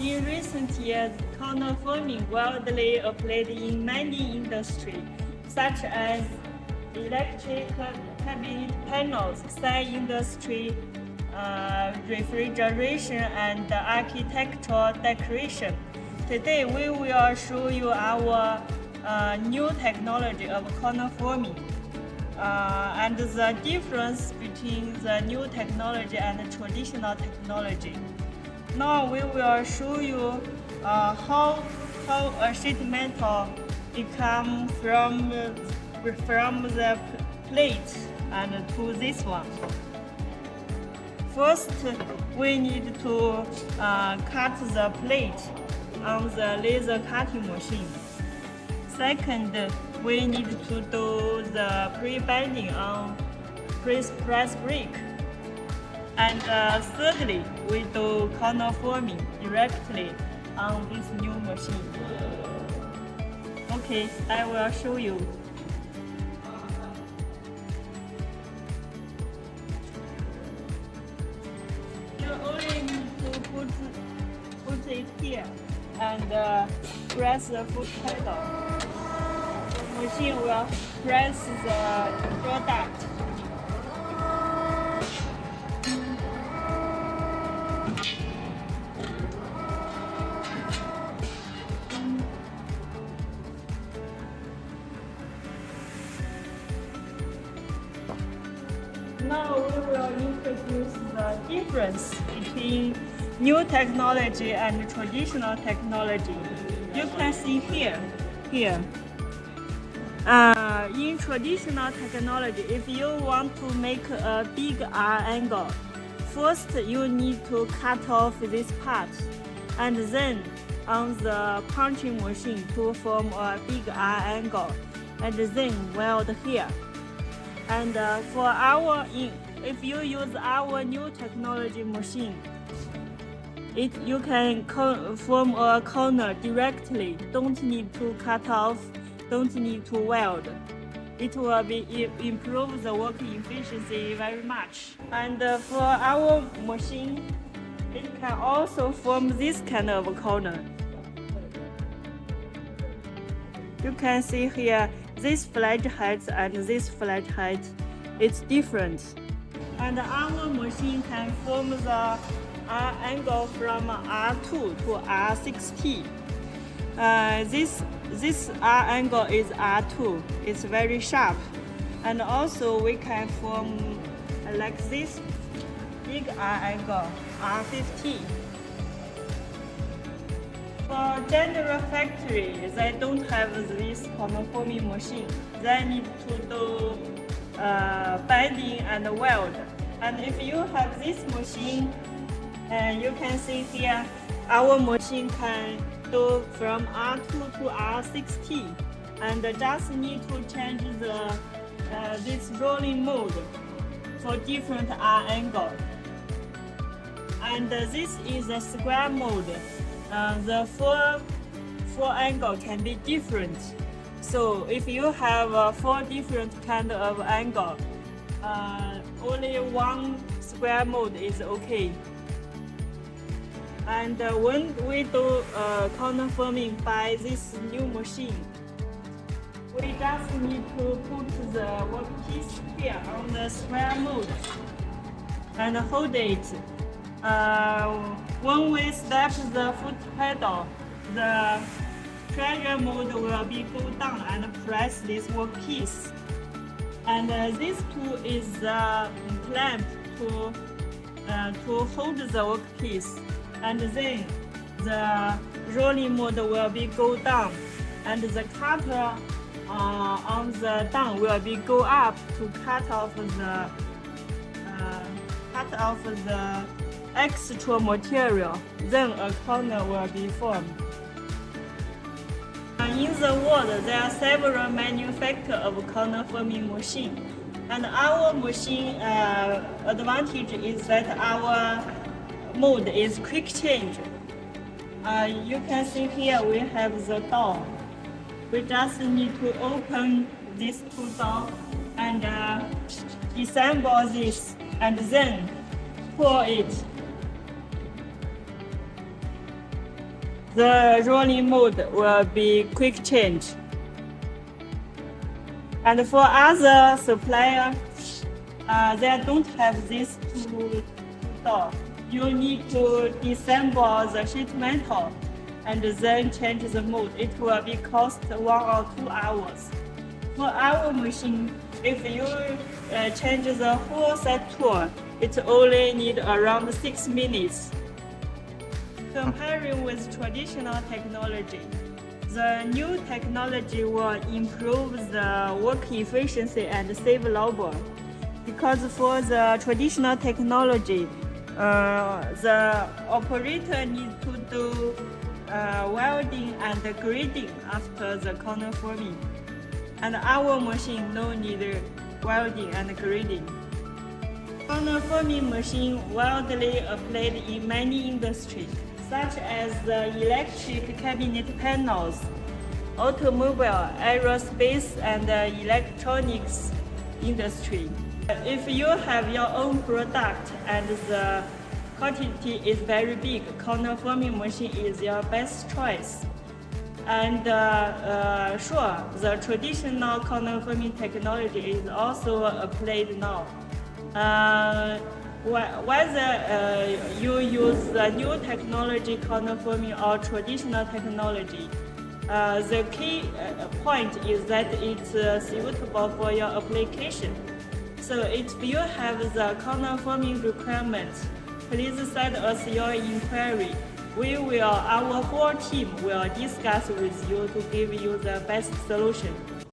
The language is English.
In recent years, corner forming widely applied in many industries, such as electric cabinet panels, sign industry, refrigeration, and architectural decoration. Today, we will show you our new technology of corner forming and the difference between the new technology and the traditional technology. Now we will show you how a sheet metal become from the plate and to this one. First, we need to cut the plate on the laser cutting machine. Second, we need to do the pre-bending on press brake. And thirdly, we do corner forming directly on this new machine. Okay, I will show you. You only need to put it here and press the foot pedal. The machine will press the product. Now we will introduce the difference between new technology and traditional technology. You can see here. In traditional technology, if you want to make a big R angle, first you need to cut off this part, and then on the punching machine to form a big R angle, and then weld here. And if you use our new technology machine, you can form a corner directly. Don't need to cut off, don't need to weld. It will improve the working efficiency very much. And for our machine, it can also form this kind of corner. You can see here, this flat height and this flat height, it's different. And our machine can form the R angle from R2 to R60. This R angle is R2. It's very sharp. And also we can form like this big R angle, R50. For general factory, they don't have this corner forming machine. They need to do bending and weld. And if you have this machine, you can see here, our machine can do from R2 to R60, and just need to change this rolling mode for different R angle. And this is a square mode. The four angle can be different. So if you have 4 different kind of angle, only one square mode is okay. And when we do corner forming by this new machine, we just need to put the workpiece here on the square mode and hold it. When we step the foot pedal, the pressure mode will be go down and press this workpiece. And this tool is the clamp to hold the workpiece. And then the rolling mode will be go down, and the cutter on the down will be go up to cut off the extra material. Then a corner will be formed. In the world, there are several manufacturers of corner forming machine, and our machine advantage is that our mode is quick change. You can see here we have the door. We just need to open these 2 doors and disassemble this and then pull it. The rolling mode will be quick change. And for other supplier, they don't have this two door. You need to disassemble the sheet metal and then change the mode. It will be cost 1 or 2 hours. For our machine, if you change the whole set tool, it only need around 6 minutes. Comparing with traditional technology, the new technology will improve the work efficiency and save labor. Because for the traditional technology, the operator needs to do welding and grading after the corner forming. And our machine no need welding and grading. Corner forming machine widely applied in many industries, such as the electric cabinet panels, automobile, aerospace, and electronics industry. If you have your own product and the quantity is very big, corner forming machine is your best choice. And sure, the traditional corner forming technology is also applied now. Whether you use the new technology corner forming or traditional technology, the key point is that it's suitable for your application. So if you have the corner forming requirements, please send us your inquiry. Our whole team will discuss with you to give you the best solution.